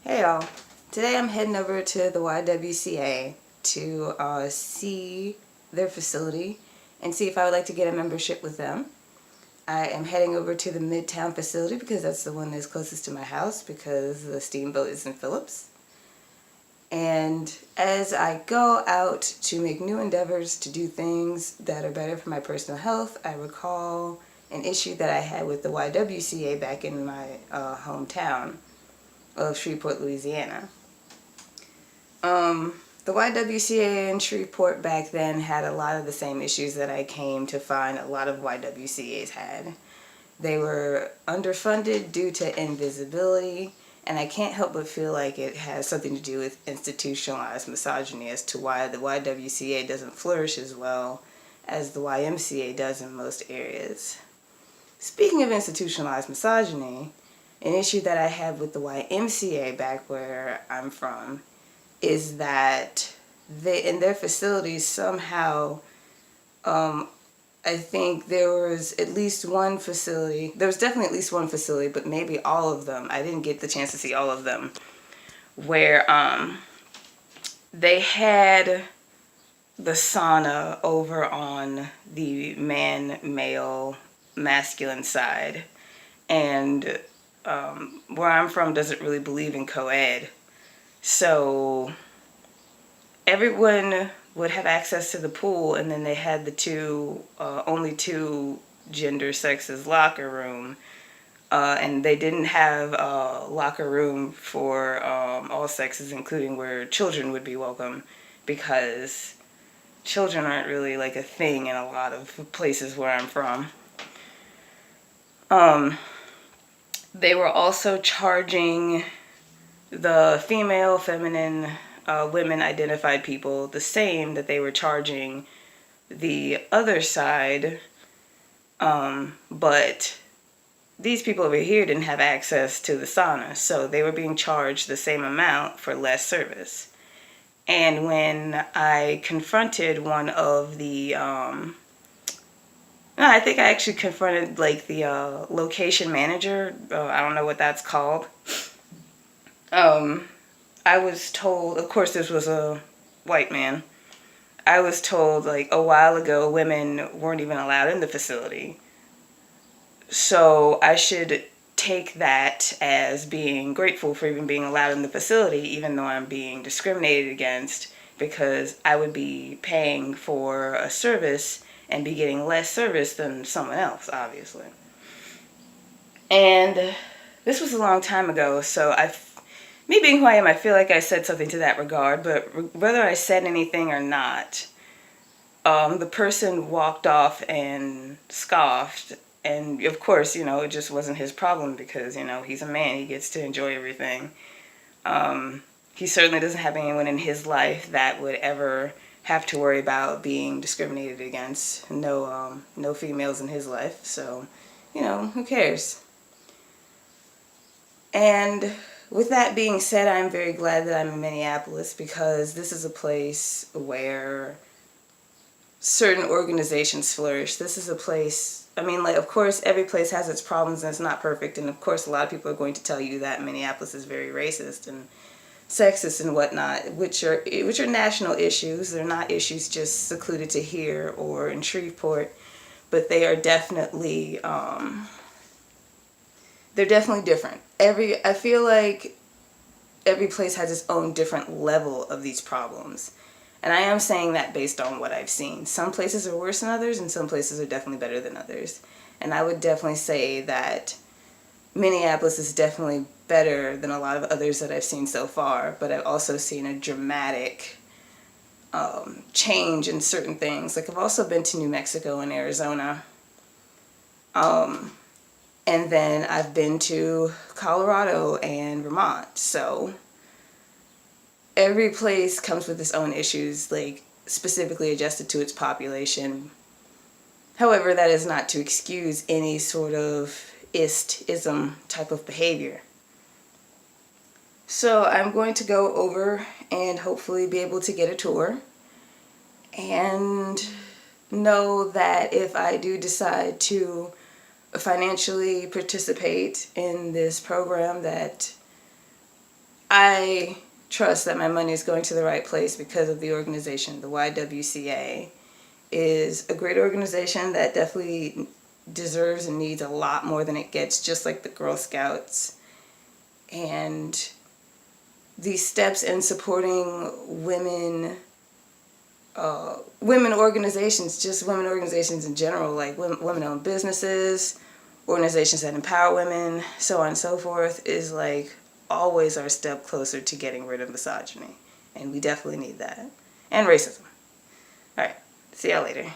Hey y'all, today I'm heading over to the YWCA to see their facility and see if I would like to get a membership with them. I am heading over to the Midtown facility because that's the one that's closest to my house because the steamboat is in Phillips. And as I go out to make new endeavors to do things that are better for my personal health, I recall an issue that I had with the YWCA back in my hometown of Shreveport, Louisiana. The YWCA in Shreveport back then had a lot of the same issues that I came to find a lot of YWCAs had. They were underfunded due to invisibility, and I can't help but feel like it has something to do with institutionalized misogyny as to why the YWCA doesn't flourish as well as the YMCA does in most areas. Speaking of institutionalized misogyny, an issue that I had with the YMCA back where I'm from is that they, in their facilities, somehow, I think there was at least one facility, there was definitely at least one facility, but maybe all of them, I didn't get the chance to see all of them, where they had the sauna over on the male, masculine side. And where I'm from doesn't really believe in co-ed. So everyone would have access to the pool, and then they had the only two gender sexes locker room. And they didn't have a locker room for all sexes, including where children would be welcome, because children aren't really like a thing in a lot of places where I'm from. They were also charging the female, feminine, women identified people the same that they were charging the other side, but these people over here didn't have access to the sauna, so they were being charged the same amount for less service. And when I confronted one of the no, I think I actually confronted like the location manager. I don't know what that's called. I was told, of course this was a white man, I was told like a while ago women weren't even allowed in the facility. So I should take that as being grateful for even being allowed in the facility, even though I'm being discriminated against, because I would be paying for a service and be getting less service than someone else, obviously. And this was a long time ago, so me being who I am, I feel like I said something to that regard, but whether I said anything or not, the person walked off and scoffed, and of course, it just wasn't his problem because, he's a man, he gets to enjoy everything. He certainly doesn't have anyone in his life that would ever have to worry about being discriminated against. No females in his life, so, who cares? And with that being said, I'm very glad that I'm in Minneapolis because this is a place where certain organizations flourish. This is a place, of course, every place has its problems and it's not perfect. And of course, a lot of people are going to tell you that Minneapolis is very racist and sexist and whatnot, which are national issues. They're not issues just secluded to here or in Shreveport, but they are definitely, they're definitely different. I feel like every place has its own different level of these problems. And I am saying that based on what I've seen. Some places are worse than others, and some places are definitely better than others. And I would definitely say that Minneapolis is definitely better than a lot of others that I've seen so far, but I've also seen a dramatic change in certain things. Like, I've also been to New Mexico and Arizona. And then I've been to Colorado and Vermont. So every place comes with its own issues, like specifically adjusted to its population. However, that is not to excuse any sort of ism type of behavior. So I'm going to go over and hopefully be able to get a tour, and know that if I do decide to financially participate in this program, that I trust that my money is going to the right place because of the organization. The YWCA is a great organization that definitely deserves and needs a lot more than it gets, just like the Girl Scouts. And these steps in supporting women organizations, just women organizations in general, like women-owned businesses, organizations that empower women, so on and so forth, is like always our step closer to getting rid of misogyny. And we definitely need that. And racism. All right. See y'all later.